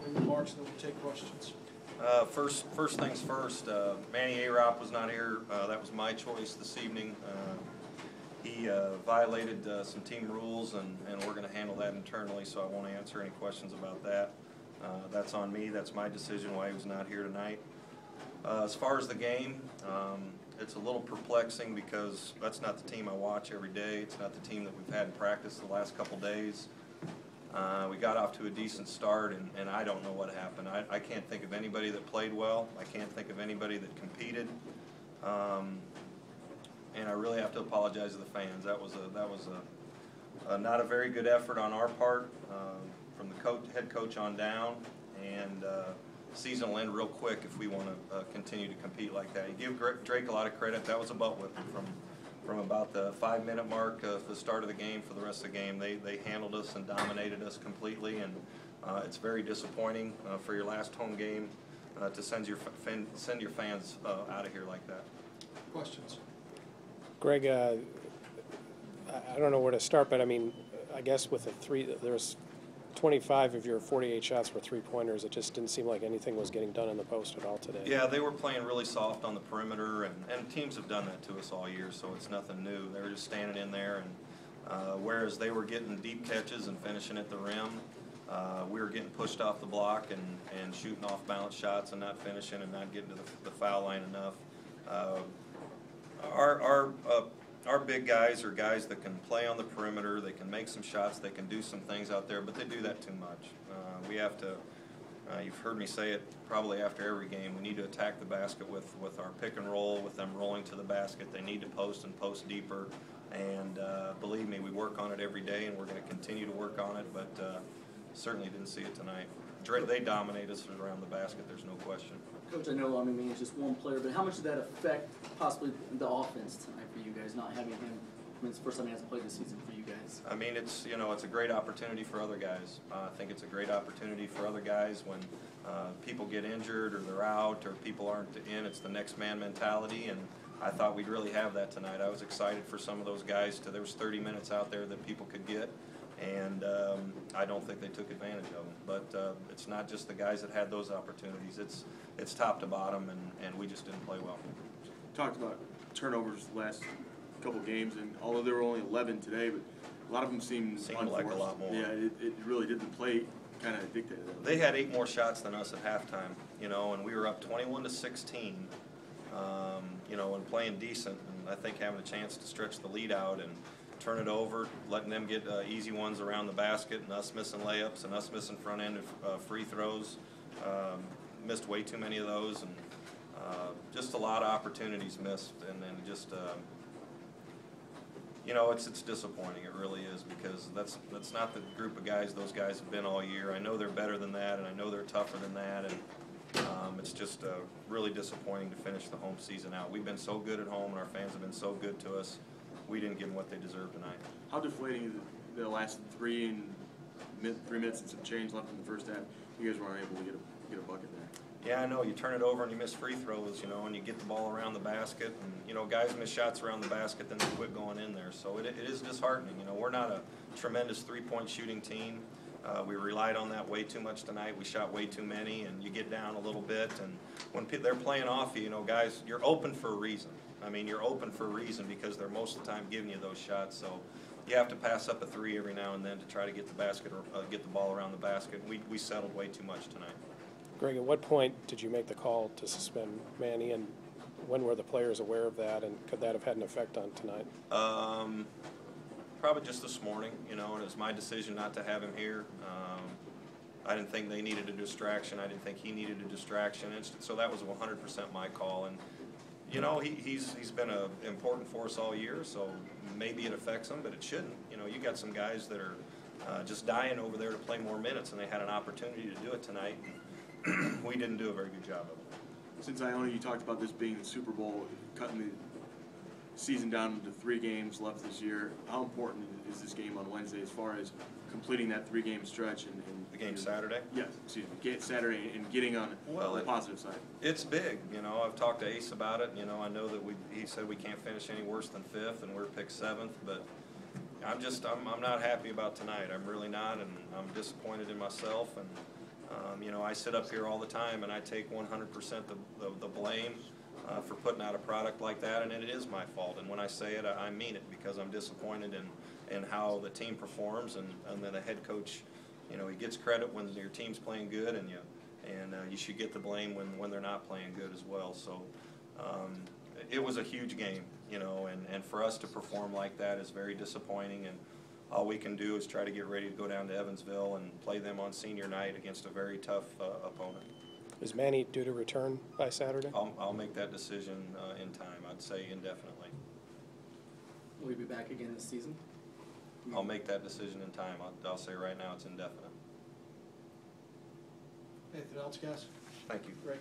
opening remarks, and then we'll take questions. First things first, Manny Arop was not here. That was my choice this evening. He violated some team rules, and we're going to handle that internally, so I won't answer any questions about that. That's on me. That's my decision why he was not here tonight. As far as the game, it's a little perplexing because that's not the team I watch every day. It's not the team that we've had in practice the last couple days. We got off to a decent start, and I don't know what happened. I can't think of anybody that played well. I can't think of anybody that competed. And I really have to apologize to the fans. That was not a very good effort on our part, from the head coach on down, and season will end real quick if we want to continue to compete like that. You give Drake a lot of credit. That was a butt whipping from about the 5-minute mark of the start of the game for the rest of the game. They handled us and dominated us completely, and it's very disappointing for your last home game to send your fans out of here like that. Questions? Greg, I don't know where to start, but I mean, I guess with there's 25 of your 48 shots were three-pointers. It just didn't seem like anything was getting done in the post at all today. Yeah, they were playing really soft on the perimeter, and teams have done that to us all year, so it's nothing new. They were just standing in there, and whereas they were getting deep catches and finishing at the rim, we were getting pushed off the block and shooting off-balance shots and not finishing and not getting to the foul line enough. Our big guys are guys that can play on the perimeter, they can make some shots, they can do some things out there, but they do that too much. We have to, you've heard me say it probably after every game, we need to attack the basket with our pick and roll, with them rolling to the basket. They need to post and post deeper, and believe me, we work on it every day, and we're going to continue to work on it, but certainly didn't see it tonight. They dominate us around the basket, there's no question. Coach, I know, it's just one player, but how much did that affect possibly the offense tonight for you guys, not having him? It's the first time he hasn't played this season for you guys. It's a great opportunity for other guys. I think it's a great opportunity for other guys when people get injured or they're out or people aren't in. It's the next man mentality, and I thought we'd really have that tonight. I was excited for some of those guys. There was 30 minutes out there that people could get, and I don't think they took advantage of them. But it's not just the guys that had those opportunities. It's top to bottom, and we just didn't play well. Talked about turnovers the last couple games, and although there were only 11 today, but a lot of them seemed like a lot more. Yeah, it really did. The play kind of dictated that. They had 8 more shots than us at halftime, and we were up 21-16, and playing decent, and I think having a chance to stretch the lead out and turn it over, letting them get easy ones around the basket, and us missing layups and us missing front end of free throws. Missed way too many of those, and just a lot of opportunities missed, and then just it's disappointing. It really is, because that's not the group of guys those guys have been all year. I know they're better than that, and I know they're tougher than that, and it's just really disappointing to finish the home season out. We've been so good at home, and our fans have been so good to us. We didn't give them what they deserve tonight. How deflating is the last 3 minutes and some change left in the first half? You guys weren't able to get a bucket there. Yeah, I know. You turn it over and you miss free throws, and you get the ball around the basket, and guys miss shots around the basket, then they quit going in there. So it is disheartening. We're not a tremendous three-point shooting team. We relied on that way too much tonight. We shot way too many, and you get down a little bit, and when they're playing off you, guys, you're open for a reason. You're open for a reason because they're most of the time giving you those shots. So you have to pass up a 3 every now and then to try to get the basket or get the ball around the basket. We settled way too much tonight. Greg, at what point did you make the call to suspend Manny, and when were the players aware of that, and could that have had an effect on tonight? Probably just this morning, and it was my decision not to have him here. I didn't think they needed a distraction. I didn't think he needed a distraction, so that was 100% my call. And he's been an important force all year, so maybe it affects him, but it shouldn't. You got some guys that are just dying over there to play more minutes, and they had an opportunity to do it tonight. We didn't do a very good job of it. Since you talked about this being the Super Bowl, cutting the season down into 3 games left this year, how important is this game on Wednesday as far as completing that 3-game stretch? And the game Saturday? Yes, excuse me, Saturday, and getting on the positive side. It's big. I've talked to Ace about it. I know that he said we can't finish any worse than 5th, and we're picked 7th, but I'm not happy about tonight. I'm really not, and I'm disappointed in myself, and You know, I sit up here all the time and I take 100% the blame for putting out a product like that, and it is my fault. And when I say it, I mean it, because I'm disappointed in how the team performs, and then the head coach, you know, he gets credit when your team's playing good, and you should get the blame when they're not playing good as well. So it was a huge game, you know, and for us to perform like that is very disappointing, and all we can do is try to get ready to go down to Evansville and play them on senior night against a very tough opponent. Is Manny due to return by Saturday? I'll make that decision in time. I'd say indefinitely. Will he be back again this season? I'll make that decision in time. I'll say right now it's indefinite. Anything else, guys? Thank you. Greg?